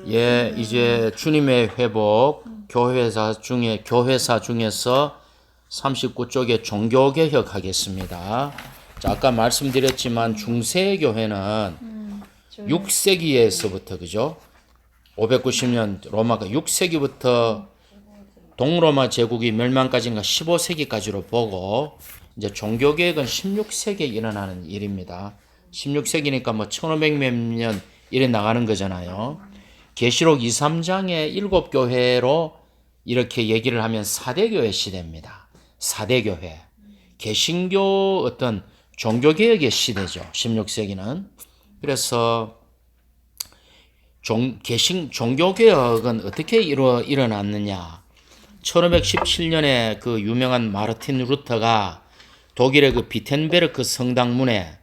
예, 이제 주님의 회복 교회사 중에서 39쪽에 종교개혁 하겠습니다. 자, 아까 말씀드렸지만 중세교회는 6세기에서부터 그죠? 590년 로마가 6세기부터 동로마 제국이 멸망까지인가 15세기까지로 보고 이제 종교개혁은 16세기에 일어나는 일입니다. 16세기니까 뭐 1500몇 년 이래 나가는 거잖아요. 계시록 2, 3장의 7교회로 이렇게 얘기를 하면 4대 교회 시대입니다. 4대 교회. 개신교 어떤 종교개혁의 시대죠. 16세기는. 그래서 종교개혁은 어떻게 일어났느냐. 1517년에 그 유명한 마르틴 루터가 독일의 그 비텐베르크 성당문에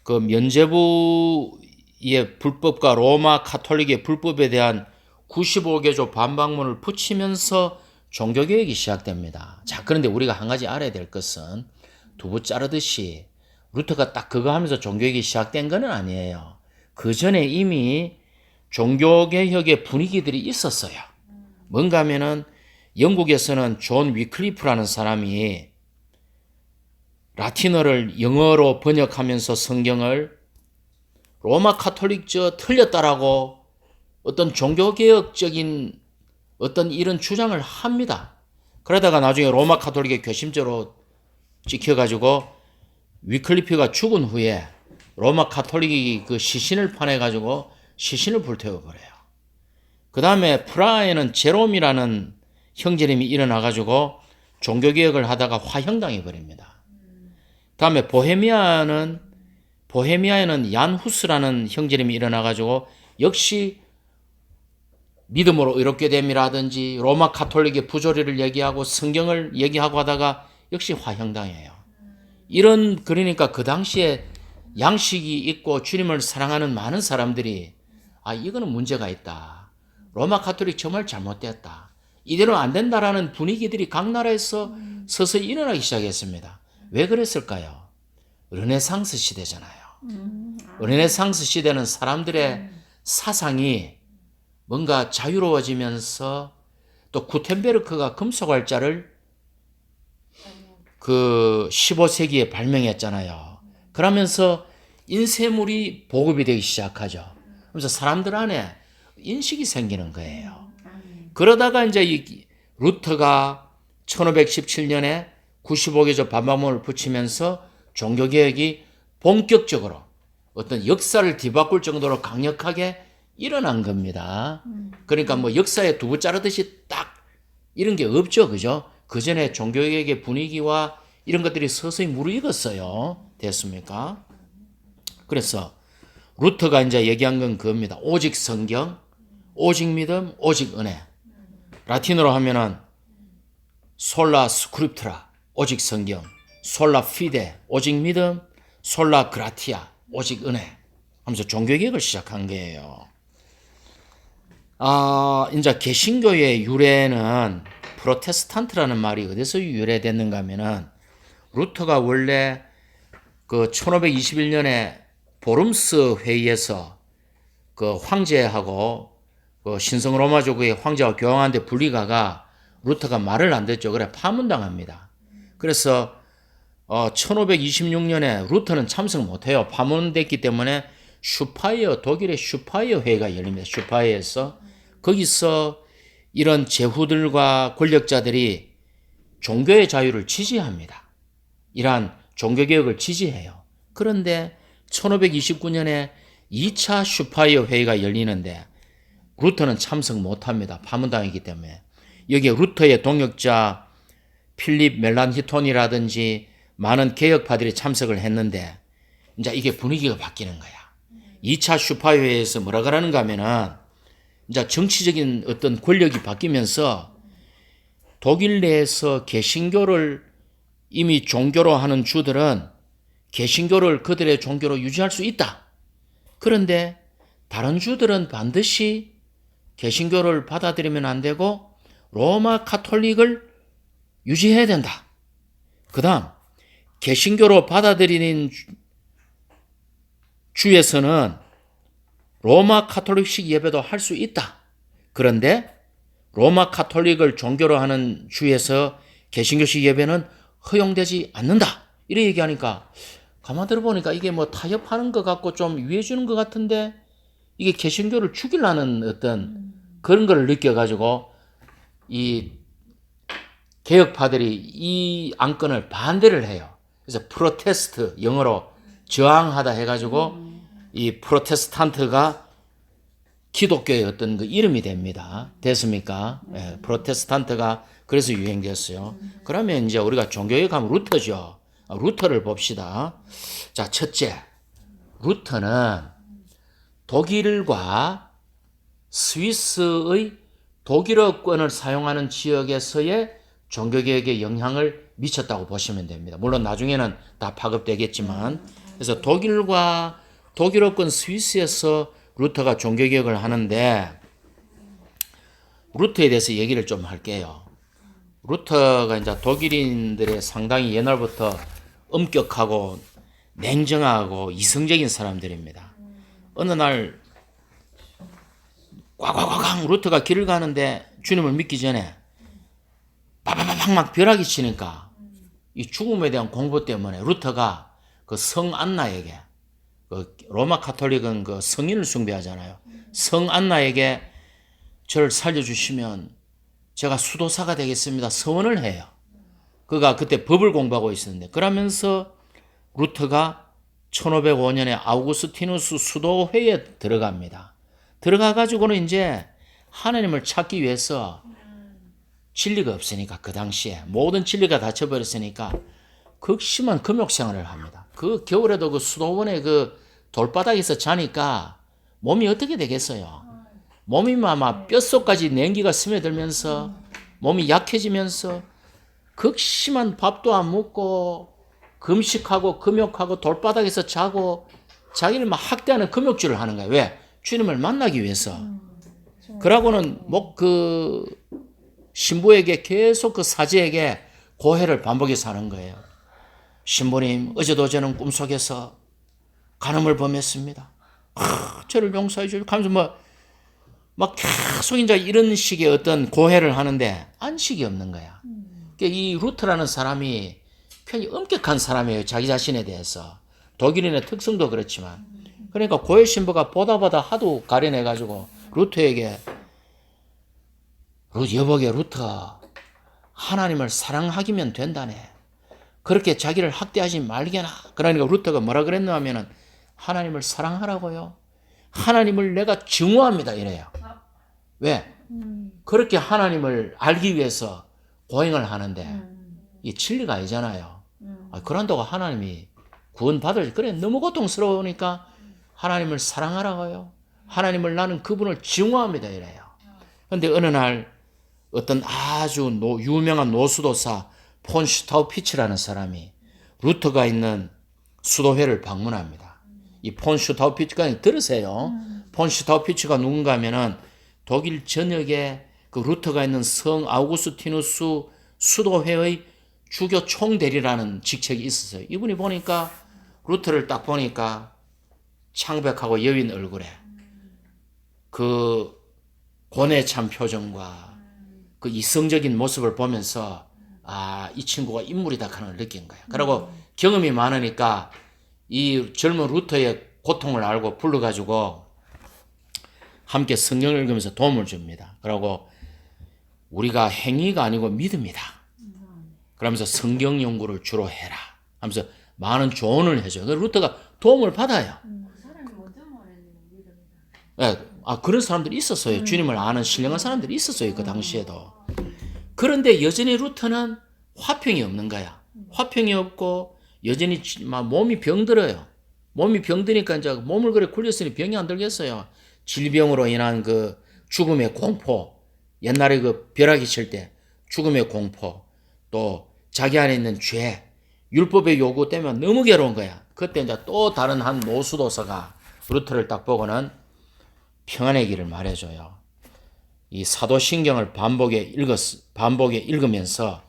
그 면죄부의 불법과 로마 카톨릭의 불법에 대한 95개조 반박문을 붙이면서 종교개혁이 시작됩니다. 자, 그런데 우리가 한 가지 알아야 될 것은 두부 자르듯이 루터가 딱 그거 하면서 종교개혁이 시작된 건 아니에요. 그 전에 이미 종교개혁의 분위기들이 있었어요. 뭔가 하면은 영국에서는 존 위클리프라는 사람이 라틴어를 영어로 번역하면서 성경을 로마 카톨릭저 틀렸다라고 어떤 종교개혁적인 어떤 이런 주장을 합니다. 그러다가 나중에 로마 카톨릭의 괘씸죄로 찍혀가지고 위클리프가 죽은 후에 로마 카톨릭이 그 시신을 파내가지고 시신을 불태워버려요. 그 다음에 프라하에는 제롬이라는 형제님이 일어나가지고 종교개혁을 하다가 화형당해 버립니다. 다음에 보헤미아에는 얀 후스라는 형제님이 일어나가지고 역시 믿음으로 의롭게 됨이라든지 로마 카톨릭의 부조리를 얘기하고 성경을 얘기하고 하다가 역시 화형당해요. 그러니까 그 당시에 양식이 있고 주님을 사랑하는 많은 사람들이 이거는 문제가 있다. 로마 카톨릭 정말 잘못되었다. 이대로 안 된다라는 분위기들이 각 나라에서 서서히 일어나기 시작했습니다. 왜 그랬을까요? 르네상스 시대잖아요. 르네상스 시대는 사람들의 사상이 뭔가 자유로워지면서 또 구텐베르크가 금속활자를 그 15세기에 발명했잖아요. 그러면서 인쇄물이 보급이 되기 시작하죠. 그래서 사람들 안에 인식이 생기는 거예요. 그러다가 이제 이 루터가 1517년에 95개조 반박문을 붙이면서 종교개혁이 본격적으로 어떤 역사를 뒤바꿀 정도로 강력하게 일어난 겁니다. 그러니까 뭐 역사에 두부 자르듯이 딱 이런 게 없죠. 그죠? 그 전에 종교개혁의 분위기와 이런 것들이 서서히 무르익었어요. 됐습니까? 그래서 루터가 이제 얘기한 건 그겁니다. 오직 성경, 오직 믿음, 오직 은혜. 라틴어로 하면은 솔라 스크립트라, 오직 성경, 솔라 피데, 오직 믿음, 솔라 그라티아, 오직 은혜 하면서 종교개혁을 시작한 거예요. 이제 개신교의 유래는 프로테스탄트라는 말이 어디서 유래됐는가 하면은 루터가 원래 그 1521년에 보름스 회의에서 그 황제하고 그 신성 로마족의 황제와 교황한테 분리가가 루터가 말을 안 듣죠. 그래 파문당합니다. 그래서 1526년에 루터는 참석 못해요. 파문됐기 때문에 독일의 슈파이어 회의가 열립니다. 슈파이어에서 거기서 이런 제후들과 권력자들이 종교의 자유를 지지합니다. 이러한 종교개혁을 지지해요. 그런데 1529년에 2차 슈파이어 회의가 열리는데 루터는 참석 못합니다. 파문당했기 때문에. 여기에 루터의 동역자 필립 멜란히톤이라든지 많은 개혁파들이 참석을 했는데 이제 이게 분위기가 바뀌는 거야. 2차 슈파이어 회의에서 뭐라 그러는가 하면은 이제 정치적인 어떤 권력이 바뀌면서 독일 내에서 개신교를 이미 종교로 하는 주들은 개신교를 그들의 종교로 유지할 수 있다. 그런데 다른 주들은 반드시 개신교를 받아들이면 안 되고 로마 카톨릭을 유지해야 된다. 그 다음 개신교로 받아들이는 주에서는 로마 카톨릭식 예배도 할 수 있다. 그런데 로마 카톨릭을 종교로 하는 주에서 개신교식 예배는 허용되지 않는다. 이렇게 얘기하니까 가만 들어보니까 이게 뭐 타협하는 것 같고 좀 유해 주는 것 같은데 이게 개신교를 죽이려는 어떤 그런 걸 느껴가지고 이 개혁파들이 이 안건을 반대를 해요. 그래서 프로테스트, 영어로 저항하다 해가지고 이 프로테스탄트가 기독교의 어떤 그 이름이 됩니다. 됐습니까? 예, 프로테스탄트가 그래서 유행되었어요. 그러면 이제 우리가 종교에 가면 루터죠. 루터를 봅시다. 자, 첫째, 루터는 독일과 스위스의 독일어권을 사용하는 지역에서의 종교개혁에 영향을 미쳤다고 보시면 됩니다. 물론 나중에는 다 파급되겠지만, 그래서 독일과 독일어권 스위스에서 루터가 종교개혁을 하는데, 루터에 대해서 얘기를 좀 할게요. 루터가 이제 독일인들의 상당히 옛날부터 엄격하고 냉정하고 이성적인 사람들입니다. 어느 날 꽉꽉꽉 루터가 길을 가는데 주님을 믿기 전에 바바바박 막 벼락이 치니까 이 죽음에 대한 공부 때문에 루터가 그 성 안나에게, 그 로마 카톨릭은 그 성인을 숭배하잖아요. 성 안나에게 저를 살려주시면 제가 수도사가 되겠습니다. 서원을 해요. 그가 그때 법을 공부하고 있었는데, 그러면서 루터가 1505년에 아우구스티누스 수도회에 들어갑니다. 들어가가지고는 이제 하나님을 찾기 위해서 진리가 없으니까 그 당시에 모든 진리가 닫혀버렸으니까 극심한 금욕 생활을 합니다. 그 겨울에도 그 수도원의 그 돌바닥에서 자니까 몸이 어떻게 되겠어요? 몸이 아마 뼛속까지 냉기가 스며들면서 몸이 약해지면서 극심한 밥도 안 먹고 금식하고 금욕하고 돌바닥에서 자고 자기를 막 학대하는 금욕질을 하는 거예요. 왜? 주님을 만나기 위해서. 그러고는 그 신부에게 계속 그 사제에게 고해를 반복해서 하는 거예요. 신부님, 어제도 저는 꿈속에서 간음을 범했습니다. 저를 용서해 주시고 하면서 막 계속 이제 이런 식의 어떤 고해를 하는데 안식이 없는 거야. 그러니까 이 루터라는 사람이 굉장히 엄격한 사람이에요. 자기 자신에 대해서. 독일인의 특성도 그렇지만. 그러니까 고해 신부가 보다 하도 가려내가지고 루터에게 여보게 루터, 하나님을 사랑하기면 된다네. 그렇게 자기를 학대하지 말게나. 그러니까 루터가 뭐라 그랬나 하면은 하나님을 사랑하라고요. 하나님을 내가 증오합니다 이래요. 왜? 그렇게 하나님을 알기 위해서 고행을 하는데 이 진리가 아니잖아요. 그런다고 하나님이 구원받을, 그래 너무 고통스러우니까 하나님을 사랑하라고요. 하나님을 나는 그분을 증오합니다 이래요. 그런데 어느 날 어떤 아주 유명한 노수도사 폰 슈타우피츠라는 사람이 루터가 있는 수도회를 방문합니다. 이 폰 슈타우피츠가 들으세요. 폰 슈타우피츠가 누군가 하면은 독일 전역에 그 루터가 있는 성 아우구스티누스 수도회의 주교 총대리라는 직책이 있었어요. 이분이 보니까 루터를 딱 보니까 창백하고 여윈 얼굴에 그 고뇌 찬 표정과 그 이성적인 모습을 보면서 이 친구가 인물이다 하는 걸 느낀 거예요. 그리고 경험이 많으니까 이 젊은 루터의 고통을 알고 불러가지고 함께 성경을 읽으면서 도움을 줍니다. 그리고 우리가 행위가 아니고 믿음이다. 그러면서 성경 연구를 주로 해라 하면서 많은 조언을 해줘요. 루터가 도움을 받아요. 네, 그런 사람들이 있었어요. 주님을 아는 신령한 사람들이 있었어요. 그 당시에도. 그런데 여전히 루터는 화평이 없는 거야. 화평이 없고 여전히 막 몸이 병들어요. 몸이 병드니까 이제 몸을 그래 굴렸으니 병이 안 들겠어요. 질병으로 인한 그 죽음의 공포, 옛날에 그 벼락이 칠 때 죽음의 공포, 또 자기 안에 있는 죄, 율법의 요구 때문에 너무 괴로운 거야. 그때 이제 또 다른 한 노수도사가 루터를 딱 보고는 평안의 길을 말해줘요. 이 사도신경을 반복에 읽으면서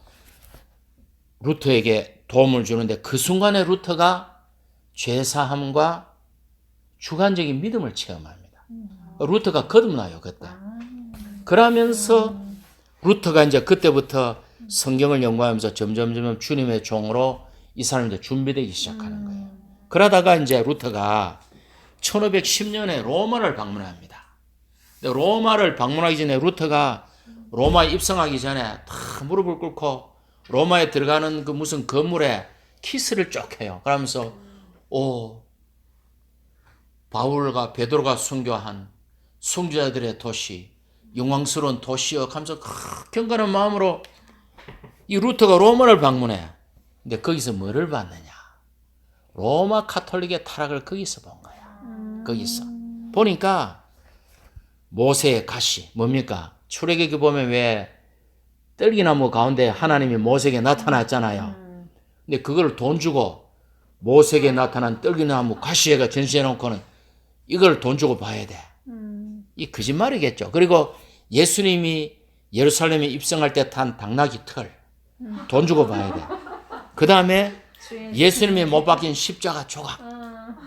루터에게 도움을 주는데 그 순간에 루터가 죄사함과 주관적인 믿음을 체험합니다. 루터가 거듭나요, 그때. 그러면서 루터가 이제 그때부터 성경을 연구하면서 점점 주님의 종으로 이 사람이 이제 준비되기 시작하는 거예요. 그러다가 이제 루터가 1510년에 로마를 방문합니다. 근데 로마를 방문하기 전에 루터가 로마에 입성하기 전에 다 무릎을 꿇고 로마에 들어가는 그 무슨 건물에 키스를 쭉 해요. 그러면서 바울과 베드로가 순교한 순교자들의 도시, 영광스러운 도시여 하면서 경건한 마음으로 이 루터가 로마를 방문해. 근데 거기서 뭐를 봤느냐? 로마 카톨릭의 타락을 거기서 본 거야. 거기서 보니까 모세의 가시 뭡니까? 출애굽기 보면 왜 떨기나무 가운데 하나님이 모세에게 나타났잖아요. 근데 그걸 돈 주고 모세에게 나타난 떨기나무 가시에가 전시해 놓고는 이걸 돈 주고 봐야 돼. 이 거짓말이겠죠. 그리고 예수님이 예루살렘에 입성할 때 탄 당나귀 털 돈 주고 봐야 돼. 그 다음에 예수님이 못 박힌 십자가 조각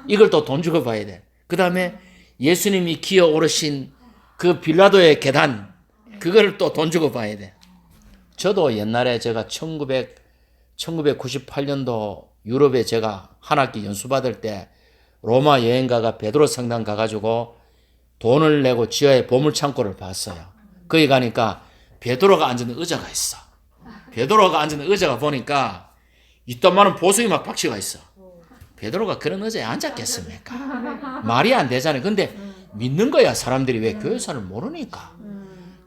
이걸 또 돈 주고 봐야 돼. 그 다음에 예수님이 기어 오르신 그 빌라도의 계단 그걸 또 돈 주고 봐야 돼. 저도 옛날에 제가 1998년도 유럽에 제가 한 학기 연수 받을 때 로마 여행가가 베드로 성당 가가지고 돈을 내고 지하에 보물창고를 봤어요. 거기 가니까 베드로가 앉은 의자가 있어. 베드로가 앉은 의자가 보니까 이따만한 보석이 막 박치가 있어. 베드로가 그런 의자에 앉았겠습니까? 말이 안 되잖아요. 근데 믿는 거야. 사람들이 왜 교회사를 모르니까.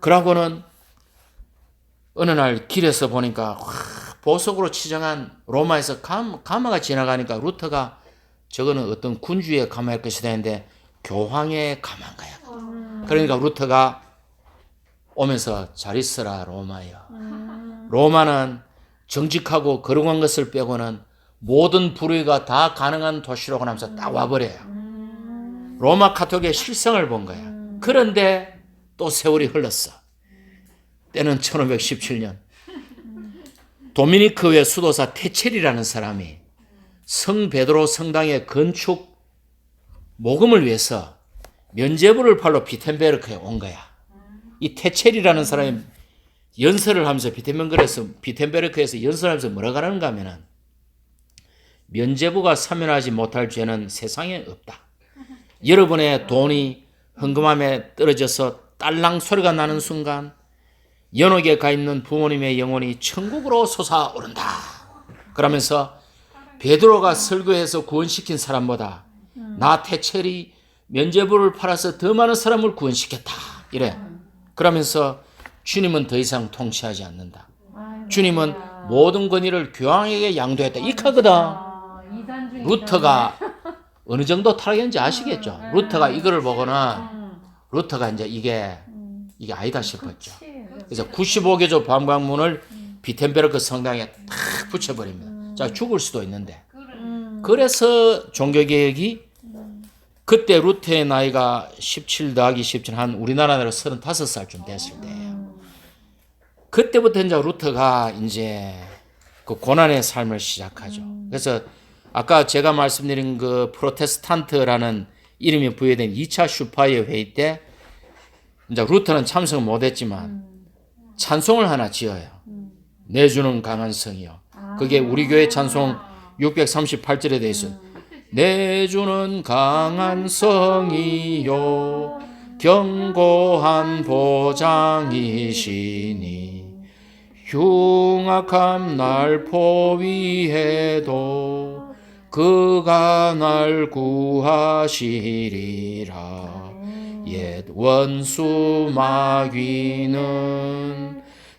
그러고는 어느 날 길에서 보니까 보석으로 치장한 로마에서 가마가 지나가니까 루터가 저거는 어떤 군주의 가마일 것이다 했는데 교황의 가마인 거야. 그러니까 루터가 오면서 잘 있어라 로마여. 로마는 정직하고 거룩한 것을 빼고는 모든 불의가 다 가능한 도시로 하면서 딱 와버려요. 로마 카톨릭의 실성을 본 거야. 그런데 또 세월이 흘렀어. 때는 1517년 도미니크의 수도사 테첼이라는 사람이 성 베드로 성당의 건축 모금을 위해서 면죄부를 팔러 비텐베르크에 온 거야. 이 테첼이라는 사람이 연설을 하면서 비텐베르크에서 연설하면서 뭐라고 하는가 하면은 면죄부가 사면하지 못할 죄는 세상에 없다. 여러분의 돈이 헌금함에 떨어져서 딸랑 소리가 나는 순간 연옥에 가 있는 부모님의 영혼이 천국으로 솟아오른다. 그러면서 베드로가 설교해서 구원시킨 사람보다 나 테첼이 면죄부를 팔아서 더 많은 사람을 구원시켰다. 이래. 그러면서 주님은 더 이상 통치하지 않는다. 주님은 모든 권위를 교황에게 양도했다. 이카거든. 루터가 어느 정도 타락했는지 아시겠죠? 루터가 이거를 보고는 루터가 이제 이게 아니다 싶었죠. 그래서 95개조 방방문을 비텐베르크 성당에 탁 붙여버립니다. 자, 죽을 수도 있는데. 그래서 종교개혁이 그때 루터의 나이가 17 더하기 17 한 우리나라 나이로 35살쯤 됐을 때예요. 그때부터 이제 루터가 이제 그 고난의 삶을 시작하죠. 그래서 아까 제가 말씀드린 그 프로테스탄트라는 이름이 부여된 2차 슈파이어 회의 때 이제 루터는 참석을 못했지만 찬송을 하나 지어요. 내주는 강한 성이요. 그게 우리 교회 찬송 638절에 되어 있어요. 내주는 강한 성이요 견고한 보장이시니 흉악함 날 포위해도 그가 날 구하시리라. 옛 원수 마귀는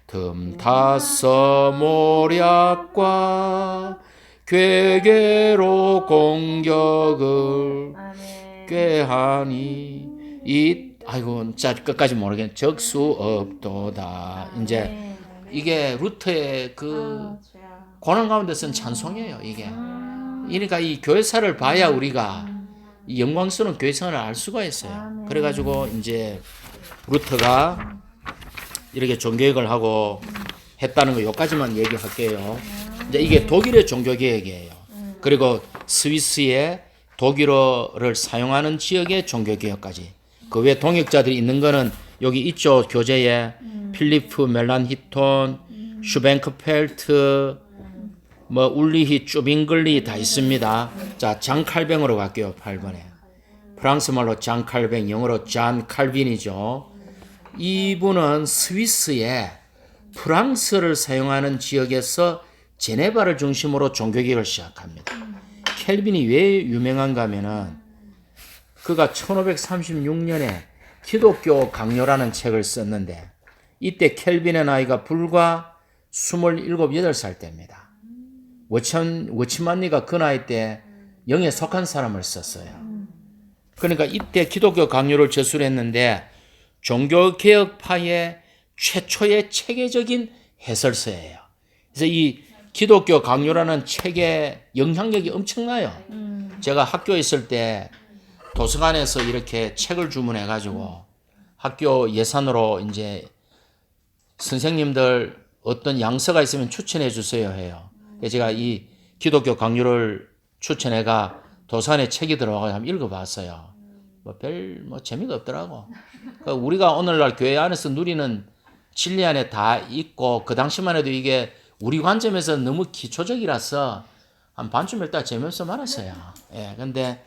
틈타서 모략과 괴계로 공격을 꾀하니 아이고 자 끝까지 모르겠네. 적수 없도다. 이제 이게 루터의 그 고난 가운데 쓴 찬송이에요. 이게 그러니까 이 교회사를 봐야 우리가 이 영광스러운 교회생활을 알 수가 있어요. 그래가지고 이제 루터가 이렇게 종교개혁을 하고 했다는 거 여기까지만 얘기할게요. 이제 이게 독일의 종교개혁이에요. 그리고 스위스의 독일어를 사용하는 지역의 종교개혁까지 그 외 동역자들이 있는 거는 여기 있죠. 교재에 필리프 멜란히톤, 슈뱅크펠트, 뭐 울리히, 쭈빙글리 다 있습니다. 자, 장 칼뱅으로 갈게요. 8번에. 프랑스 말로 장 칼뱅, 영어로 잔 칼빈이죠. 이분은 스위스의 프랑스를 사용하는 지역에서 제네바를 중심으로 종교개혁을 시작합니다. 켈빈이 왜 유명한가 하면은 그가 1536년에 기독교 강요라는 책을 썼는데 이때 켈빈의 나이가 불과 27, 8살 때입니다. 워치만니가 그 나이 때 영에 속한 사람을 썼어요. 그러니까 이때 기독교 강요를 저술했는데 종교개혁파의 최초의 체계적인 해설서예요. 그래서 이 기독교 강요라는 책의 영향력이 엄청나요. 제가 학교에 있을 때 도서관에서 이렇게 책을 주문해가지고 학교 예산으로 이제 선생님들 어떤 양서가 있으면 추천해 주세요 해요. 그래서 제가 이 기독교 강요를 추천해가 도서관에 책이 들어와서 한번 읽어봤어요. 뭐 재미가 없더라고. 그러니까 우리가 오늘날 교회 안에서 누리는 진리 안에 다 있고 그 당시만 해도 이게 우리 관점에서 너무 기초적이라서 한 반쯤 읽다가 재미없어 말았어요. 예, 근데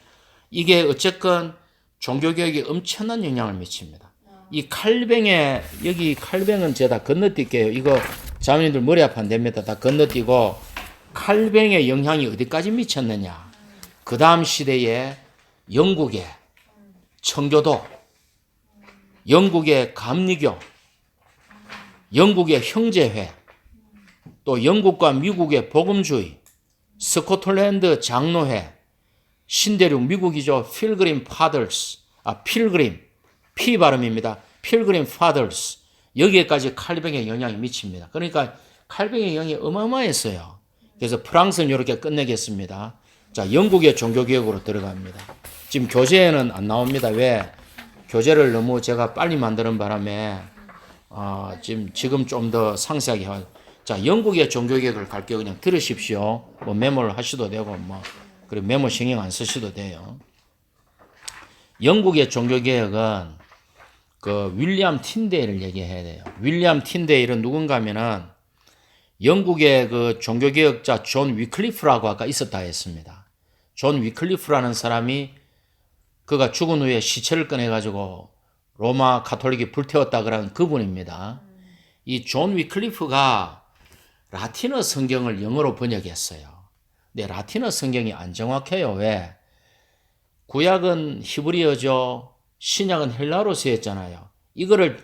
이게 어쨌건 종교개혁에 엄청난 영향을 미칩니다. 이 칼뱅에, 여기 칼뱅은 제가 다 건너뛸게요. 이거 자매님들 머리 아파 안 됩니다. 다 건너뛰고 칼뱅의 영향이 어디까지 미쳤느냐. 그 다음 시대에 영국의 청교도, 영국의 감리교, 영국의 형제회, 또 영국과 미국의 복음주의, 스코틀랜드 장로회, 신대륙 미국이죠. 필그림 파더스, 필그림, P 발음입니다. 필그림 파더스. 여기에까지 칼뱅의 영향이 미칩니다. 그러니까 칼뱅의 영향이 어마어마했어요. 그래서 프랑스는 이렇게 끝내겠습니다. 자, 영국의 종교개혁으로 들어갑니다. 지금 교재에는 안 나옵니다. 왜? 교재를 너무 제가 빨리 만드는 바람에 지금 좀 더 상세하게 자, 영국의 종교개혁을 갈게요. 그냥 들으십시오. 뭐 메모를 하셔도 되고 그리고 메모 신경 안 쓰셔도 돼요. 영국의 종교개혁은 그 윌리엄 틴데일을 얘기해야 돼요. 윌리엄 틴데일은 누군가 하면은 영국의 그 종교개혁자 존 위클리프라고 아까 있었다 했습니다. 존 위클리프라는 사람이 그가 죽은 후에 시체를 꺼내가지고 로마 가톨릭이 불태웠다 그러는 그분입니다. 이 존 위클리프가 라틴어 성경을 영어로 번역했어요. 근데 라틴어 성경이 안 정확해요. 왜? 구약은 히브리어죠. 신약은 헬라어로 쓰였잖아요. 이거를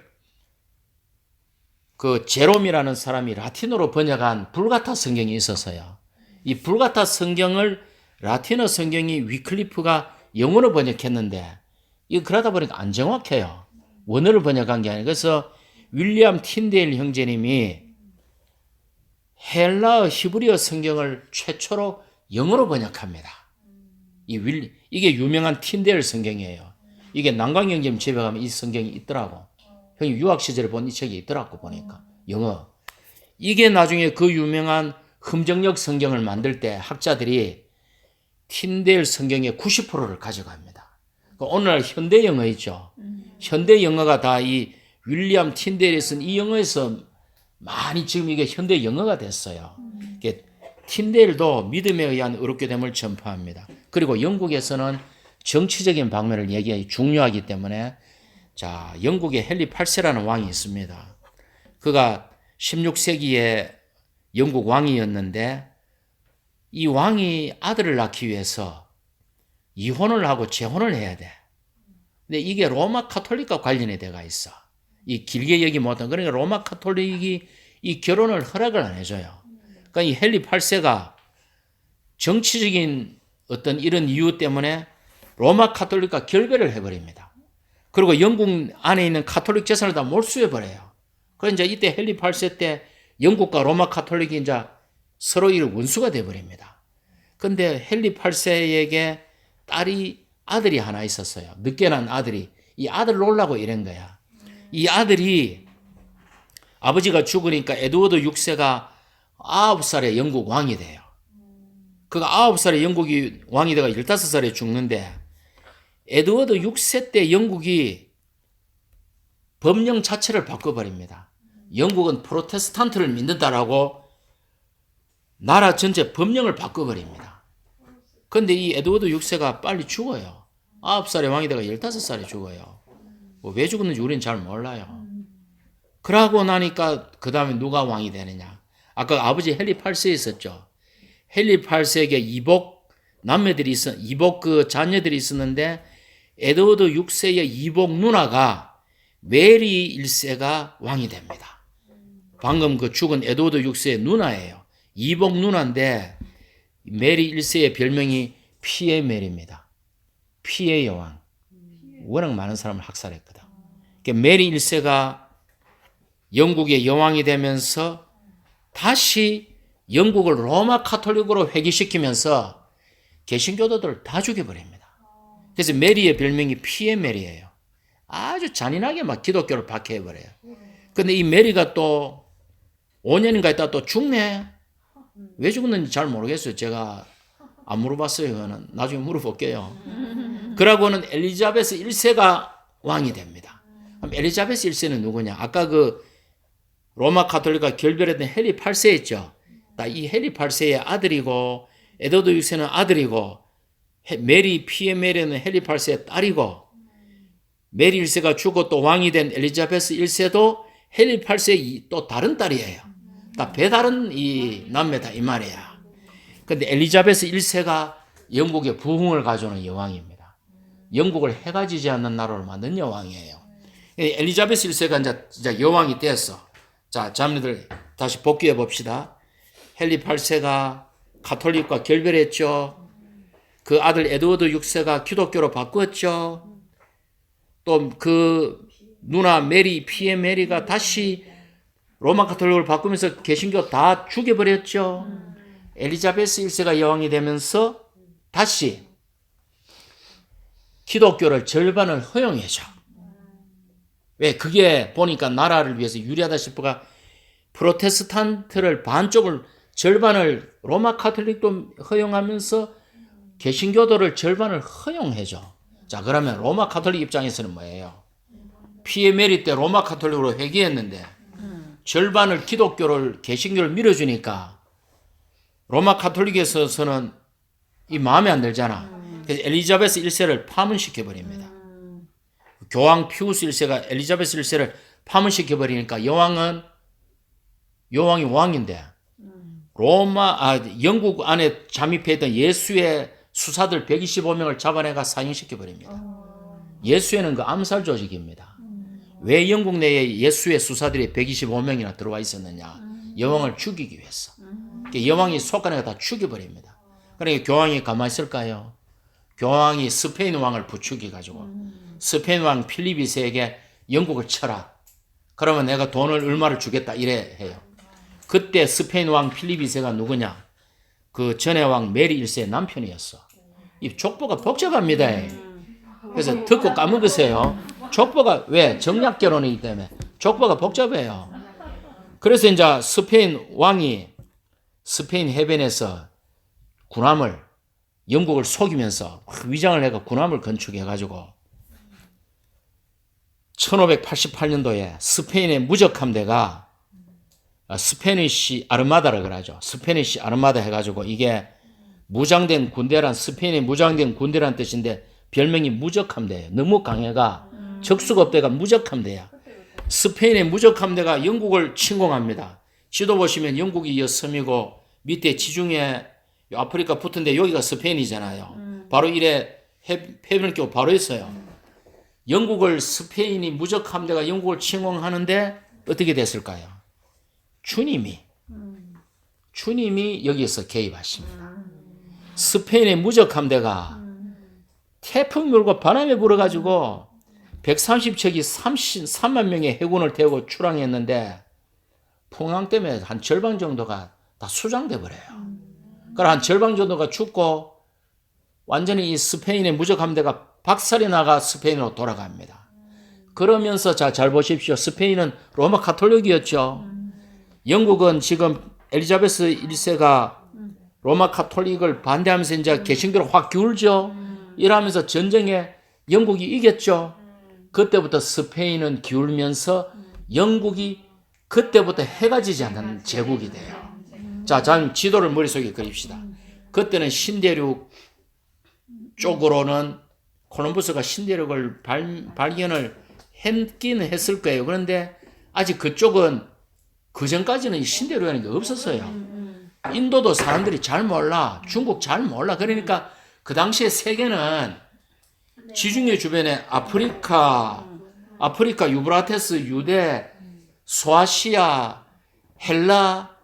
그 제롬이라는 사람이 라틴어로 번역한 불가타 성경이 있었어요. 이 불가타 성경을 라틴어 성경이 위클리프가 영어로 번역했는데 이거 그러다 보니까 안 정확해요. 원어를 번역한 게 아니라. 그래서 윌리엄 틴데일 형제님이 헬라어 히브리어 성경을 최초로 영어로 번역합니다. 이게 유명한 틴데일 성경이에요. 이게 난강 형제님 집에 가면 이 성경이 있더라고. 형이 유학 시절에 본 이 책이 있더라고 보니까 영어. 이게 나중에 그 유명한 흠정역 성경을 만들 때 학자들이 틴데일 성경의 90%를 가져갑니다. 오늘날 현대 영어 있죠. 현대 영어가 다 이 윌리엄 틴데일이 쓴 이 영어에서 많이 지금 이게 현대 영어가 됐어요. 틴데일도 믿음에 의한 의롭게됨을 전파합니다. 그리고 영국에서는 정치적인 방면을 얘기하기 중요하기 때문에 자, 영국에 헨리 8세라는 왕이 있습니다. 그가 16세기에 영국 왕이었는데 이 왕이 아들을 낳기 위해서 이혼을 하고 재혼을 해야 돼. 근데 이게 로마 카톨릭과 관련이 돼가 있어. 이 길게 얘기 못한. 그러니까 로마 카톨릭이 이 결혼을 허락을 안 해줘요. 그러니까 이 헨리 8세가 정치적인 어떤 이런 이유 때문에 로마 카톨릭과 결별을 해버립니다. 그리고 영국 안에 있는 카톨릭 재산을 다 몰수해버려요. 그래서 이제 이때 헨리 8세 때 영국과 로마 카톨릭이 이제 서로 이 원수가 돼버립니다. 근데 헨리 8세에게 아들이 하나 있었어요. 늦게 난 아들이. 이 아들 놓으려고 이런 거야. 이 아들이 아버지가 죽으니까 에드워드 6세가 9살에 영국 왕이 돼요. 그가 9살에 영국이 왕이 돼가 15살에 죽는데 에드워드 6세 때 영국이 법령 자체를 바꿔버립니다. 영국은 프로테스탄트를 믿는다라고 나라 전체 법령을 바꿔버립니다. 그런데 이 에드워드 6세가 빨리 죽어요. 9살에 왕이 되가 15살에 죽어요. 왜 죽었는지 우리는 잘 몰라요. 그러고 나니까 그 다음에 누가 왕이 되느냐. 아까 아버지 헨리 8세 있었죠. 헨리 8세에게 이복 그 자녀들이 있었는데 에드워드 6세의 이복 누나가 메리 1세가 왕이 됩니다. 방금 그 죽은 에드워드 6세의 누나예요. 이복 누나인데 메리 1세의 별명이 피의 메리입니다. 피의 여왕. 워낙 많은 사람을 학살했거든. 그러니까 메리 1세가 영국의 여왕이 되면서 다시 영국을 로마 카톨릭으로 회귀시키면서 개신교도들을 다 죽여버립니다. 그래서 메리의 별명이 피의 메리예요. 아주 잔인하게 막 기독교를 박해해버려요. 근데 이 메리가 또 5년인가 있다 또 죽네. 왜 죽었는지 잘 모르겠어요. 제가 안 물어봤어요. 그거는 나중에 물어볼게요. 그러고는 엘리자베스 1세가 왕이 됩니다. 그럼 엘리자베스 1세는 누구냐? 아까 그 로마 카톨릭과 결별했던 헨리 8세 있죠. 이 헨리 8세의 아들이고 에드워드 6세는 아들이고 메리 피의 메리는 헨리 8세의 딸이고 메리 1세가 죽고 또 왕이 된 엘리자베스 1세도 헨리 8세의 또 다른 딸이에요. 다 배다른 이 남매다 이 말이야. 근데 엘리자베스 1세가 영국의 부흥을 가져오는 여왕입니다. 영국을 해가 지지 않는 나라로 만든 여왕이에요. 엘리자베스 1세가 이제 진짜 여왕이 됐어. 자, 자매들 다시 복귀해 봅시다. 헨리 8세가 가톨릭과 결별했죠. 그 아들 에드워드 6세가 기독교로 바꾸었죠. 또 그 누나 메리, 피의 메리가 다시 로마 가톨릭을 바꾸면서 개신교 다 죽여버렸죠. 엘리자베스 1세가 여왕이 되면서 다시 기독교를 절반을 허용해줘. 왜? 그게 보니까 나라를 위해서 유리하다 싶어가 프로테스탄트를 반쪽을 절반을 로마 카톨릭도 허용하면서 개신교도를 절반을 허용해줘. 자, 그러면 로마 카톨릭 입장에서는 뭐예요? 피에 메리 때 로마 카톨릭으로 회귀했는데 절반을 기독교를 개신교를 밀어주니까 로마 카톨릭에서는 이 마음에 안 들잖아. 그래서 엘리자베스 1세를 파문시켜버립니다. 교황 피우스 1세가 엘리자베스 1세를 파문시켜버리니까 여왕이 왕인데 영국 안에 잠입했던 예수의 수사들 125명을 잡아내가 사형시켜버립니다. 예수에는 그 암살 조직입니다. 왜 영국 내에 예수의 수사들이 125명이나 들어와 있었느냐? 여왕을 죽이기 위해서. 여왕이 속간에 다 죽여버립니다. 그러니까 교황이 가만히 있을까요? 교황이 스페인 왕을 부추겨가지고 스페인 왕 필립 2세에게 영국을 쳐라. 그러면 내가 돈을 얼마를 주겠다 이래 해요. 그때 스페인 왕 필립 2세가 누구냐? 그 전의 왕 메리 1세의 남편이었어. 이 족보가 복잡합니다. 그래서 듣고 까먹으세요. 족보가 왜? 정략 결혼이기 때문에 족보가 복잡해요. 그래서 이제 스페인 왕이 스페인 해변에서 군함을 영국을 속이면서 위장을 해가 군함을 건축해가지고 1588년도에 스페인의 무적함대가 스페니쉬 아르마다를 그러죠. 스페니쉬 아르마다 해가지고 이게 무장된 군대란 스페인의 무장된 군대란 뜻인데 별명이 무적함대예요. 너무 강해가 적수가 없대가 무적함대야. 스페인의 무적함대가 영국을 침공합니다. 지도 보시면 영국이 이 섬이고 밑에 지중해 아프리카 붙은데 여기가 스페인이잖아요. 바로 이래 해변을 끼고 바로 있어요. 영국을 스페인이 무적함대가 영국을 침공하는데 어떻게 됐을까요? 주님이 여기서 개입하십니다. 스페인의 무적함대가 태풍 불고 바람에 불어가지고 130척이 33만 명의 해군을 태우고 출항했는데 풍랑 때문에 한 절반 정도가 다 수장돼 버려요. 그러나 한 절반 정도가 죽고 완전히 이 스페인의 무적함대가 박살이 나가 스페인으로 돌아갑니다. 그러면서 잘 보십시오. 스페인은 로마 카톨릭이었죠. 영국은 지금 엘리자베스 1세가 로마 카톨릭을 반대하면서 이제 개신교로 확 기울죠. 이러면서 전쟁에 영국이 이겼죠. 그때부터 스페인은 기울면서 영국이 그때부터 해가 지지 않는 제국이 돼요. 자, 지도를 머릿속에 그립시다. 그때는 신대륙 쪽으로는 콜럼버스가 신대륙을 발견을 했긴 했을 거예요. 그런데 아직 그쪽은 그 전까지는 신대륙이라는 게 없었어요. 인도도 사람들이 잘 몰라. 중국 잘 몰라. 그러니까 그 당시에 세계는 지중해 주변에 아프리카 유브라테스, 유대, 소아시아, 헬라,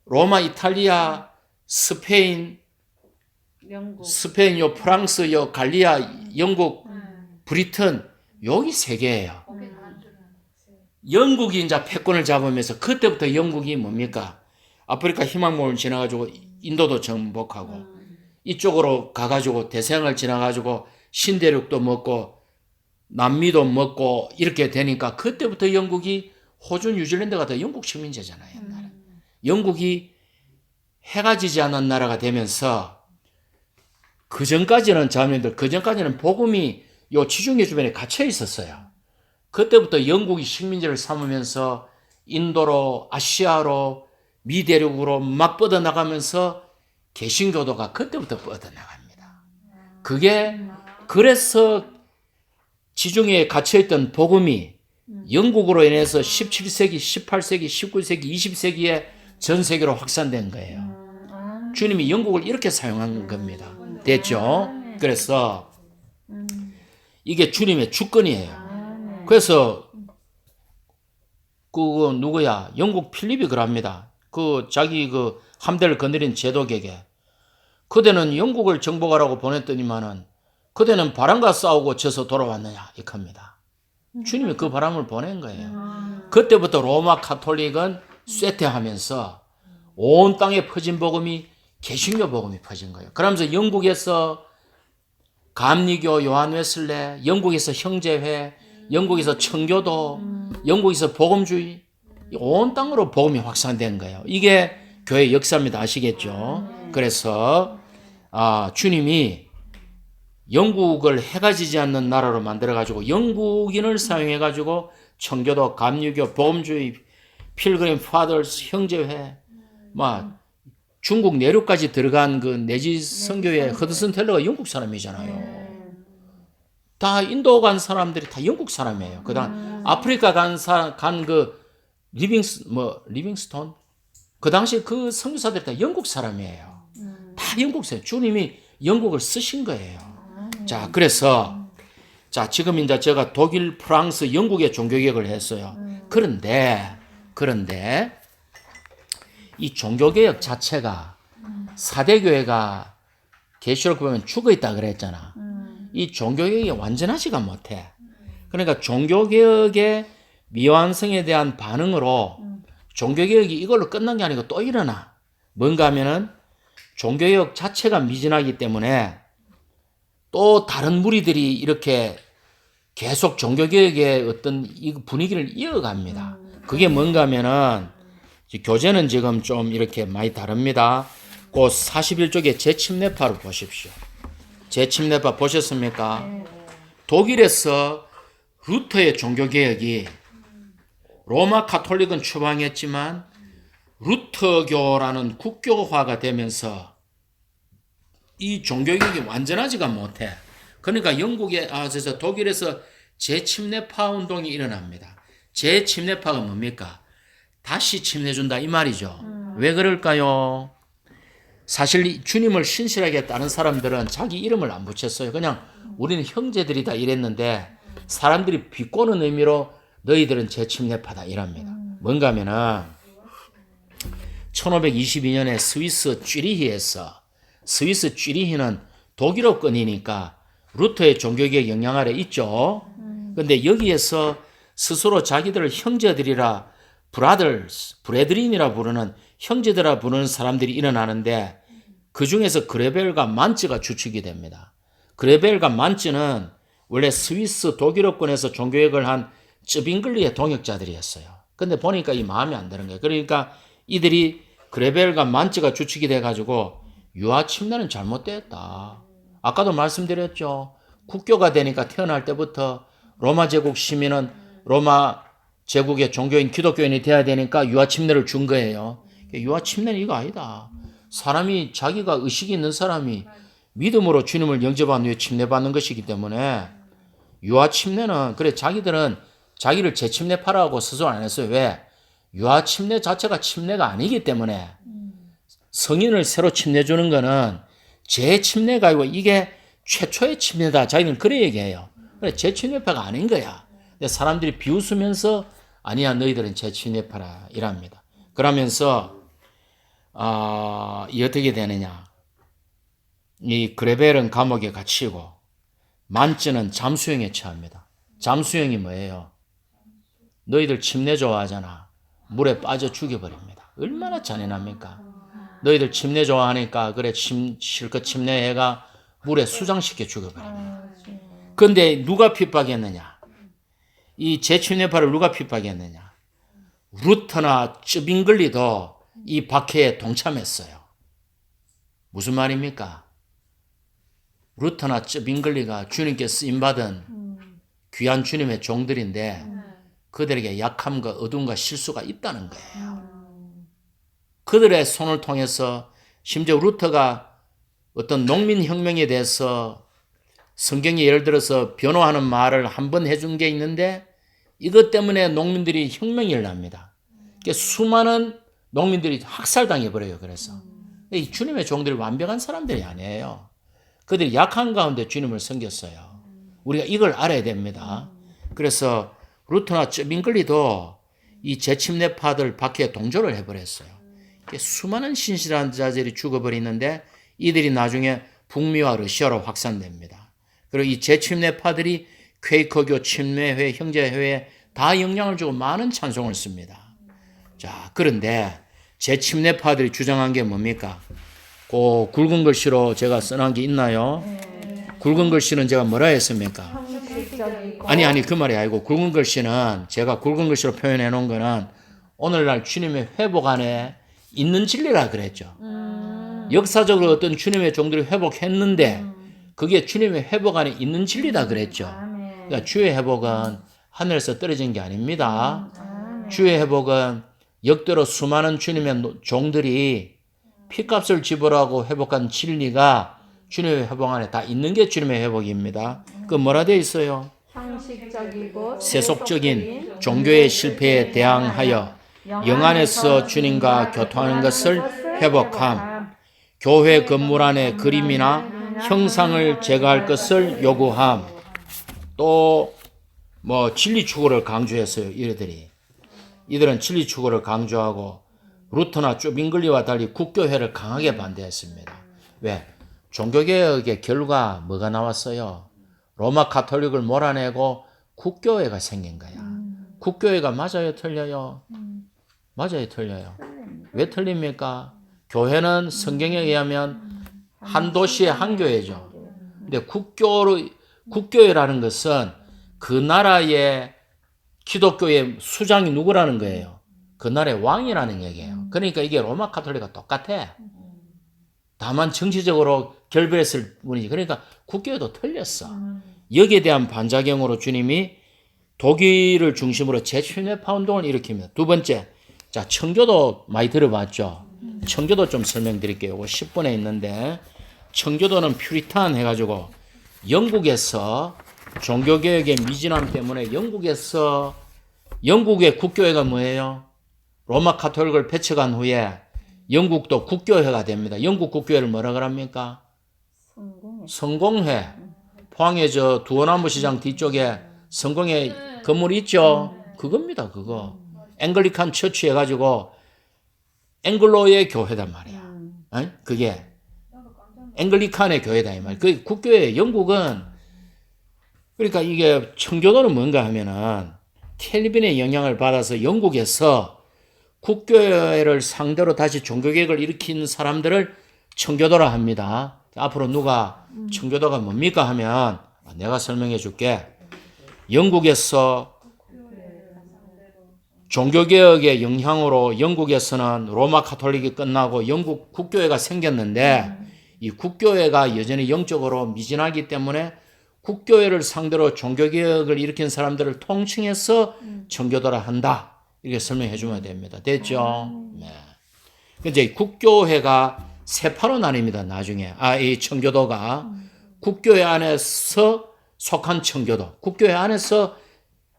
로마, 이탈리아, 스페인, 프랑스, 갈리아, 영국, 브리튼, 여기 세 개예요. 영국이 이제 패권을 잡으면서 그때부터 영국이 뭡니까? 아프리카 희망봉을 지나가지고 인도도 정복하고 이쪽으로 가가지고 대서양을 지나가지고 신대륙도 먹고 남미도 먹고 이렇게 되니까 그때부터 영국이 호주, 뉴질랜드가 다 영국 식민지잖아요. 옛날에. 영국이 해가 지지 않는 나라가 되면서 그 전까지는 복음이 요 지중해 주변에 갇혀 있었어요. 그때부터 영국이 식민지를 삼으면서 인도로, 아시아로, 미대륙으로 막 뻗어나가면서 개신교도가 그때부터 뻗어나갑니다. 그래서 지중해에 갇혀있던 복음이 영국으로 인해서 17세기, 18세기, 19세기, 20세기에 전 세계로 확산된 거예요. 주님이 영국을 이렇게 사용한 겁니다. 됐죠? 그래서 이게 주님의 주권이에요. 그래서 누구야? 영국 필립이 그럽니다. 자기 함대를 거느린 제독에게 그대는 영국을 정복하라고 보냈더니만은 그대는 바람과 싸우고 져서 돌아왔느냐 이겁니다. 주님이 그 바람을 보낸 거예요. 그때부터 로마 카톨릭은 쇠퇴하면서 온 땅에 퍼진 복음이 개신교 복음이 퍼진 거예요. 그러면서 영국에서 감리교, 요한 웨슬레, 영국에서 형제회, 영국에서 청교도, 영국에서 복음주의, 온 땅으로 복음이 확산된 거예요. 이게 교회 역사입니다. 아시겠죠? 그래서 주님이 영국을 해가 지지 않는 나라로 만들어가지고 영국인을 사용해가지고 청교도, 감리교, 복음주의, 필그림 파더스, 형제회, 중국 내륙까지 들어간 그 내지 선교회 허드슨 텔러가 영국 사람이잖아요. 다 인도 간 사람들이 다 영국 사람이에요. 그다음 아프리카 간 리빙스톤 그 당시 그 선교사들이 다 영국 사람이에요. 다 영국 사람. 주님이 영국을 쓰신 거예요. 자, 그래서 지금 이제 제가 독일, 프랑스, 영국의 종교개혁을 했어요. 그런데 이 종교개혁 자체가 사대교회가 계시록 보면 죽어있다 그랬잖아. 이 종교개혁이 완전하지가 못해. 그러니까 종교개혁의 미완성에 대한 반응으로 종교개혁이 이걸로 끝난 게 아니고 또 일어나. 뭔가 하면은 종교개혁 자체가 미진하기 때문에 또 다른 무리들이 이렇게 계속 종교개혁의 어떤 이 분위기를 이어갑니다. 그게 뭔가 하면은 교재는 지금 좀 이렇게 많이 다릅니다. 그 41쪽에 재침례파를 보십시오. 재침례파 보셨습니까? 독일에서 루터의 종교개혁이 로마 카톨릭은 추방했지만 루터교라는 국교화가 되면서 이 종교개혁이 완전하지가 못해. 그러니까 독일에서 재침례파 운동이 일어납니다. 재침례파가 뭡니까? 다시 침례준다 이 말이죠. 왜 그럴까요? 사실 주님을 신실하게 따른 사람들은 자기 이름을 안 붙였어요. 그냥 우리는 형제들이다 이랬는데 사람들이 비꼬는 의미로 너희들은 재침례파다 이랍니다. 뭔가 하면은 1522년에 스위스 쥐리히는 독일어권이니까 루터의 종교개혁 영향 아래 있죠. 근데 여기에서 스스로 자기들을 형제들이라 브레드린이라 부르는 형제들아 부르는 사람들이 일어나는데 그 중에서 그레벨과 만츠가 주축이 됩니다. 그레벨과 만츠는 원래 스위스 독일어권에서 종교개혁을 한 쯔빙글리의 동역자들이었어요. 근데 보니까 이 마음에 안 드는 거예요. 그러니까 이들이 그레벨과 만츠가 주축이 돼가지고 유아 침례는 잘못됐다. 아까도 말씀드렸죠. 국교가 되니까 태어날 때부터 로마 제국 시민은 로마 제국의 종교인 기독교인이 돼야 되니까 유아 침례를 준 거예요. 유아 침례는 이거 아니다. 사람이 자기가 의식이 있는 사람이 믿음으로 주님을 영접한 후에 침례받는 것이기 때문에 유아 침례는 그래 자기들은 자기를 재침례파라고 스스로 안 했어요. 왜? 유아 침례 자체가 침례가 아니기 때문에 성인을 새로 침례 주는 거는 재침례가 아니고 이게 최초의 침례다. 자기는 그래 얘기해요. 그래 재침례파가 아닌 거야. 근데 사람들이 비웃으면서 아니야 너희들은 재침례파라 이랍니다. 그러면서 이 어떻게 되느냐? 이 그레벨은 감옥에 갇히고 만츠는 잠수형에 처합니다. 잠수형이 뭐예요? 너희들 침례 좋아하잖아. 물에 빠져 죽여버립니다. 얼마나 잔인합니까? 너희들 침례 좋아하니까 그래 실컷 침례해가 물에 수장시켜 죽여버립니다. 그런데 누가 핍박했느냐? 이 재침례파를 누가 핍박했느냐? 루터나 쯔빙글리도 이 박해에 동참했어요. 무슨 말입니까? 루터나 쯔빙글리가 주님께 쓰임받은 귀한 주님의 종들인데 그들에게 약함과 어둠과 실수가 있다는 거예요. 그들의 손을 통해서 심지어 루터가 어떤 농민혁명에 대해서 성경이 예를 들어서 변호하는 말을 한 번 해준 게 있는데 이것 때문에 농민들이 혁명이 일어납니다. 그러니까 수많은 농민들이 학살당해버려요. 그래서 이 주님의 종들이 완벽한 사람들이 아니에요. 그들이 약한 가운데 주님을 섬겼어요. 우리가 이걸 알아야 됩니다. 그래서 루터나 쯔빙글리도 이 재침례파들 박해에 동조를 해버렸어요. 수많은 신실한 자들이 죽어버리는데 이들이 나중에 북미와 러시아로 확산됩니다. 그리고 이 재침례파들이 퀘이커교, 침례회, 형제회에 다 영향을 주고 많은 찬송을 씁니다. 자, 그런데 재침례파들이 주장한 게 뭡니까? 그 굵은 글씨로 제가 써놓은 게 있나요? 굵은 글씨는 제가 뭐라 했습니까? 아니 그 말이 아니고 굵은 글씨는 제가 굵은 글씨로 표현해 놓은 거는 오늘날 주님의 회복 안에 있는 진리라 그랬죠. 역사적으로 어떤 주님의 종들이 회복했는데 그게 주님의 회복 안에 있는 진리다 그랬죠. 그러니까 주의 회복은 하늘에서 떨어진 게 아닙니다. 주의 회복은 역대로 수많은 주님의 종들이 피값을 지불하고 회복한 진리가 주님의 회복 안에 다 있는 게 주님의 회복입니다. 그 뭐라 되어 있어요? 상식적이고 세속적인 종교의 실패에 대항하여 영 안에서 주님과 교통하는 것을 회복함, 교회 건물 안에 그림이나 형상을 제거할 것을 요구함, 또 뭐 진리 추구를 강조했어요. 이들은 진리 추구를 강조하고 루터나 쭈빙글리와 달리 국교회를 강하게 반대했습니다. 왜? 종교개혁의 결과 뭐가 나왔어요? 로마 가톨릭을 몰아내고 국교회가 생긴 거야. 국교회가 맞아요, 틀려요? 맞아요, 틀려요? 왜 틀립니까? 교회는 성경에 의하면 한 도시의 한 교회죠. 근데 국교회라는 것은 그 나라의 기독교의 수장이 누구라는 거예요? 그 나라의 왕이라는 얘기예요. 그러니까 이게 로마 가톨릭과 똑같아. 다만 정치적으로 결별했을 뿐이지. 그러니까 국교회도 틀렸어. 여기에 대한 반작용으로 주님이 독일을 중심으로 재침례파 운동을 일으킵니다. 두 번째, 자 청교도 많이 들어봤죠? 청교도 좀 설명드릴게요. 10분에 있는데 청교도는 퓨리탄 해가지고 영국에서 종교개혁의 미진함 때문에 영국의 국교회가 뭐예요? 로마 가톨릭을 배척한 후에 영국도 국교회가 됩니다. 영국 국교회를 뭐라 그럽니까? 성공회. 포항에 저 두어나무 시장 뒤쪽에 성공회 건물이 있죠? 그겁니다, 그거. 앵글리칸 처치 해가지고 앵글로의 교회단 말이야. 그게 앵글리칸의 교회다 이 말. 그 국교회 영국은 그러니까 이게 청교도는 뭔가 하면은 캘빈의 영향을 받아서 영국에서 국교회를 상대로 다시 종교개혁을 일으킨 사람들을 청교도라 합니다. 앞으로 누가 청교도가 뭡니까 하면 내가 설명해 줄게. 영국에서 종교개혁의 영향으로 영국에서는 로마 가톨릭이 끝나고 영국 국교회가 생겼는데 이 국교회가 여전히 영적으로 미진하기 때문에 국교회를 상대로 종교개혁을 일으킨 사람들을 통칭해서 청교도라 한다. 이렇게 설명해 주면 됩니다. 됐죠? 네. 이제 국교회가 세파로 나뉩니다. 나중에. 이 청교도가 국교회 안에서 속한 청교도, 국교회 안에서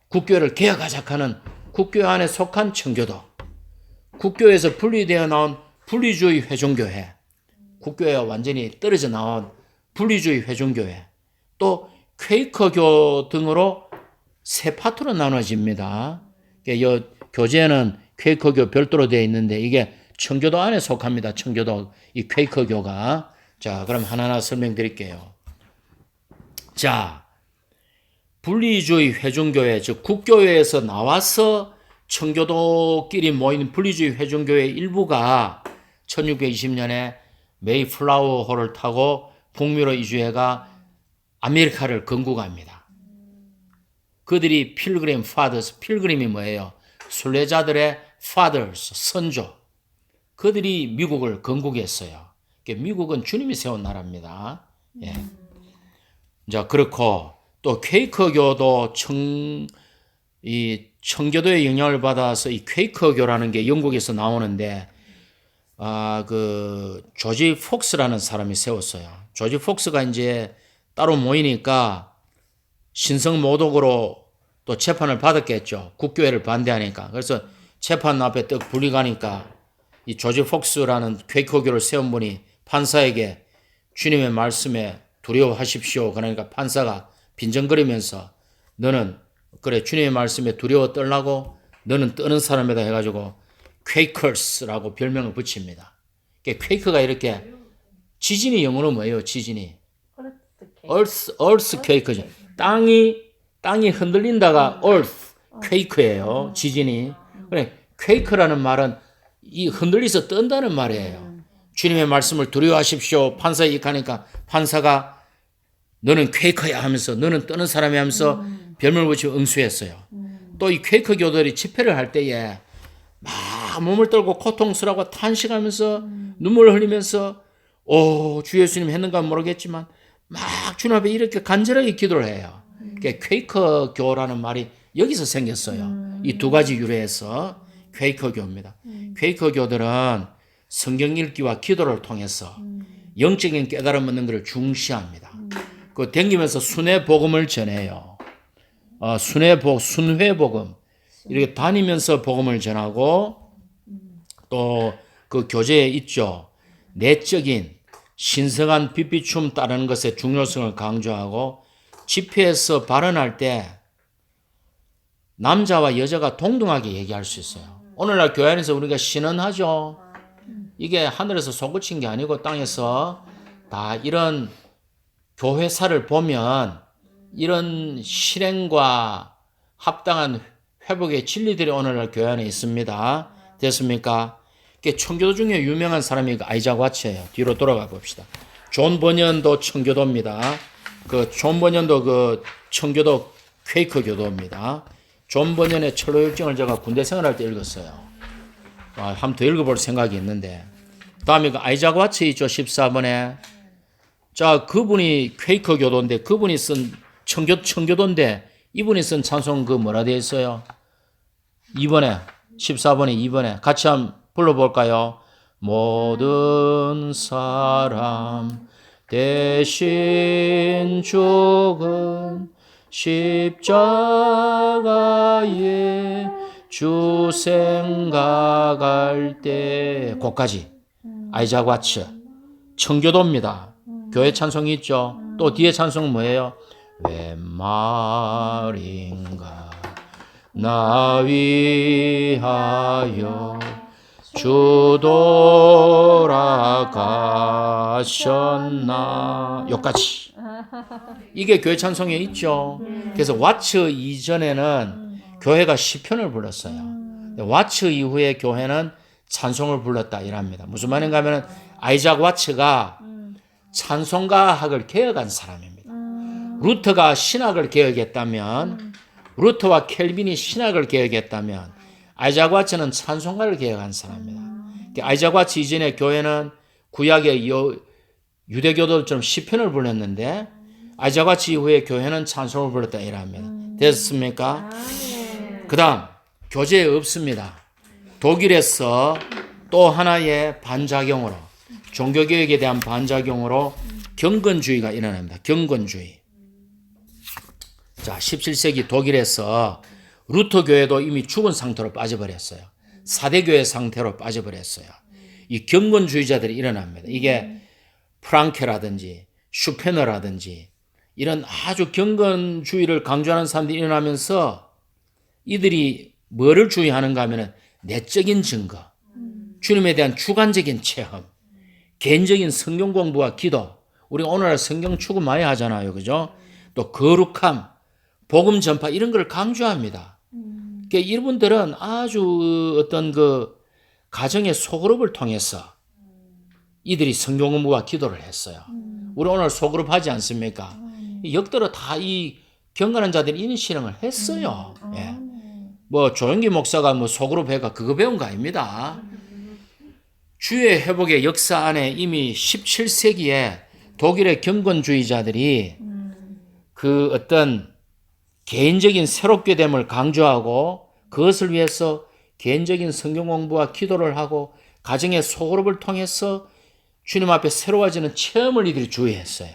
국교회를 개혁하자 하는 국교회 안에 속한 청교도, 국교회에서 분리되어 나온 분리주의 회종교회, 국교회와 완전히 떨어져 나온 분리주의 회종교회, 또 퀘이커교 등으로 세 파트로 나눠집니다. 이 교재는 퀘이커교 별도로 되어 있는데 이게 청교도 안에 속합니다. 청교도, 이 퀘이커교가. 자, 그럼 하나하나 설명드릴게요. 자, 분리주의 회중교회, 즉 국교회에서 나와서 청교도끼리 모인 분리주의 회중교회 일부가 1620년에 메이플라워호를 타고 북미로 이주해가 아메리카를 건국합니다. 그들이 필그림 파더스, 필그림이 뭐예요? 순례자들의 fathers, 선조. 그들이 미국을 건국했어요. 미국은 주님이 세운 나라입니다. 예. 자, 그렇고 또 퀘이커교도 이 청교도의 영향을 받아서 이 퀘이커교라는 게 영국에서 나오는데, 그 조지 폭스라는 사람이 세웠어요. 조지 폭스가 이제 따로 모이니까 신성 모독으로 또 재판을 받았겠죠. 국교회를 반대하니까. 그래서 재판 앞에 떡 불리가니까 이 조지 폭스라는 퀘이커교를 세운 분이 판사에게 주님의 말씀에 두려워하십시오. 그러니까 판사가 빈정거리면서 너는 그래 주님의 말씀에 두려워 떨라고 너는 떠는 사람이다 해가지고 퀘이커스라고 별명을 붙입니다. 퀘이커가 이렇게 지진이 영어로 뭐예요? 지진이 earth quake죠. 땅이 흔들린다가 earth quake예요. 지진이. 그래 quake라는 말은 이 흔들려서 뜬다는 말이에요. 주님의 말씀을 두려워하십시오. 판사에 입하니까 판사가 너는 퀘이커야 하면서 너는 떠는 사람이 하면서 별명을 붙이고 응수했어요. 또 이 퀘이커 교도들이 집회를 할 때에 막 몸을 떨고 고통스러워 탄식하면서 눈물을 흘리면서 주 예수님 했는가 모르겠지만 막 주님 앞에 이렇게 간절하게 기도를 해요. 퀘이커 교라는 말이 여기서 생겼어요. 이 두 가지 유래해서 퀘이커 교입니다. 퀘이커 교들은 성경 읽기와 기도를 통해서 영적인 깨달음 얻는 것을 중시합니다. 그 댕기면서 순회 복음을 전해요. 순회 복음 이렇게 다니면서 복음을 전하고 또 그 교재에 있죠. 내적인 신성한 빛비춤 따르는 것의 중요성을 강조하고 집회에서 발언할 때 남자와 여자가 동등하게 얘기할 수 있어요. 오늘날 교회 안에서 우리가 신언하죠. 이게 하늘에서 솟구친 게 아니고 땅에서 다 이런 교회사를 보면 이런 실행과 합당한 회복의 진리들이 오늘날 교회 안에 있습니다. 됐습니까? 청교도 중에 유명한 사람이 아이작 와츠예요. 뒤로 돌아가 봅시다. 존 버년도 청교도입니다. 존 버년도 청교도 퀘이커 교도입니다. 존 버년의 철로역정을 제가 군대 생활할 때 읽었어요. 한번 더 읽어볼 생각이 있는데. 다음에 아이작 와츠 있죠. 14번에. 자, 그분이 퀘이커 교도인데 그분이 쓴 청교도인데 이분이 쓴 찬송 뭐라 되어 있어요? 2번에 14번에 2번에 같이 한번 불러볼까요? 모든 사람 대신 죽은 십자가에 주 생각할 때 거기까지 아이작 와츠 청교도입니다. 교회 찬송이 있죠. 또 뒤에 찬송 뭐예요? 웬 말인가 나 위하여 주 돌아가셨나 여기까지 이게 교회 찬송에 있죠. 그래서 와츠 이전에는 교회가 시편을 불렀어요. 와츠 이후에 교회는 찬송을 불렀다 이랍니다. 무슨 말인가 하면 아이작 와츠가 찬송가학을 개혁한 사람입니다. 루터가 신학을 개혁했다면 루터와 켈빈이 신학을 개혁했다면 아이작 와츠는 찬송가를 개혁한 사람입니다. 아이작 와츠 이전에 교회는 구약의 유대교도처럼 시편을 불렀는데 아자같이 이후에 교회는 찬송을 불렀다 이랍니다. 됐습니까? 그 다음 교제에 없습니다. 독일에서 또 하나의 반작용으로 종교개혁에 대한 반작용으로 경건주의가 일어납니다. 경건주의. 자, 17세기 독일에서 루터 교회도 이미 죽은 상태로 빠져버렸어요. 4대 교회 상태로 빠져버렸어요. 이 경건주의자들이 일어납니다. 이게 프랑케라든지 슈페너라든지 이런 아주 경건주의를 강조하는 사람들이 일어나면서 이들이 뭐를 주의하는가 하면 내적인 증거, 주님에 대한 주관적인 체험, 개인적인 성경 공부와 기도, 우리가 오늘날 성경 추구 많이 하잖아요. 그죠? 또 거룩함, 복음 전파 이런 걸 강조합니다. 그러니까 이분들은 아주 어떤 그 가정의 소그룹을 통해서 이들이 성경 공부와 기도를 했어요. 우리 오늘 소그룹 하지 않습니까? 역대로 다 이 경건한 자들이 이런 실행을 했어요. 예. 뭐 조영기 목사가 뭐 소그룹 해가 그거 배운 거 아닙니다. 주의 회복의 역사 안에 이미 17세기에 독일의 경건주의자들이 그 어떤 개인적인 새롭게 됨을 강조하고 그것을 위해서 개인적인 성경 공부와 기도를 하고 가정의 소그룹을 통해서 주님 앞에 새로워지는 체험을 이들이 주의했어요.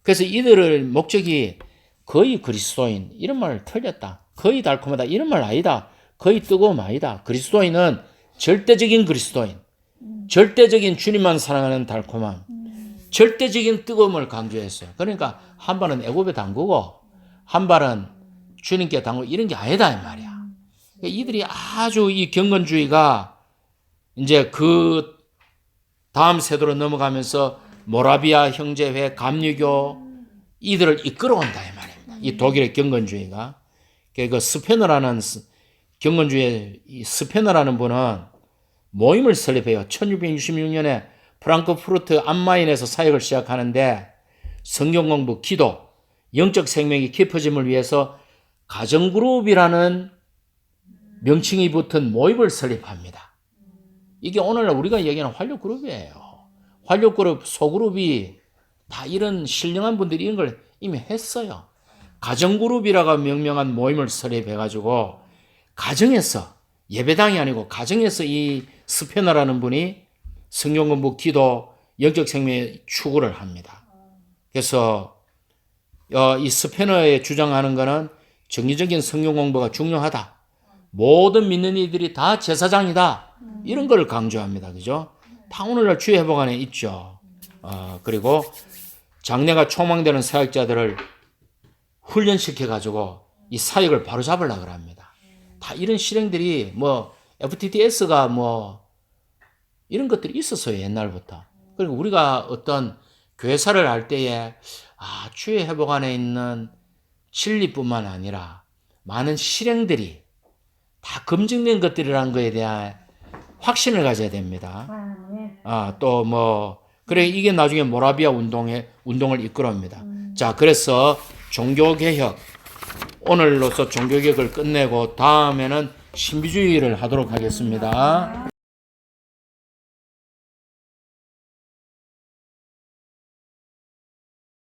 그래서 이들의 목적이 거의 그리스도인 이런 말을 틀렸다. 거의 달콤하다 이런 말 아니다. 거의 뜨거움 아니다. 그리스도인은 절대적인 그리스도인, 절대적인 주님만 사랑하는 달콤함, 절대적인 뜨거움을 강조했어요. 그러니까 한 발은 애굽에 담그고 한 발은 주님께 담그고 이런 게 아니다 이 말이야. 그러니까 이들이 아주 이 경건주의가 이제 그 다음 세대로 넘어가면서 모라비아 형제회, 감리교 이들을 이끌어온다 이 말입니다. 이 독일의 경건주의가. 그 스페너라는 경건주의 스페너라는 분은 모임을 설립해요. 1666년에 프랑크푸르트 암마인에서 사역을 시작하는데 성경 공부, 기도, 영적 생명이 깊어짐을 위해서 가정그룹이라는 명칭이 붙은 모임을 설립합니다. 이게 오늘날 우리가 얘기하는 활력그룹이에요. 활력그룹, 소그룹이 다 이런 신령한 분들이 이런 걸 이미 했어요. 가정그룹이라고 명명한 모임을 설립해가지고 가정에서 예배당이 아니고 가정에서 이 스페너라는 분이 성경 공부, 기도, 영적 생명의 추구를 합니다. 그래서 이 스페너의 주장하는 것은 정기적인 성경 공부가 중요하다. 모든 믿는 이들이 다 제사장이다. 이런 걸 강조합니다. 그죠? 다 오늘날 주의 회복 안에 있죠. 그리고 장래가 촉망되는 사역자들을 훈련시켜가지고 이 사역을 바로잡으려고 합니다. 다 이런 실행들이 뭐 FTTS가 뭐 이런 것들이 있었어요. 옛날부터. 그리고 우리가 어떤 교회사를 할 때에 주의 회복 안에 있는 진리뿐만 아니라 많은 실행들이 다 검증된 것들이라는 것에 대한 확신을 가져야 됩니다. 또 뭐 그래 이게 나중에 모라비아 운동을 이끌어옵니다. 자, 그래서 종교개혁 오늘로서 종교개혁을 끝내고 다음에는 신비주의를 하도록 하겠습니다.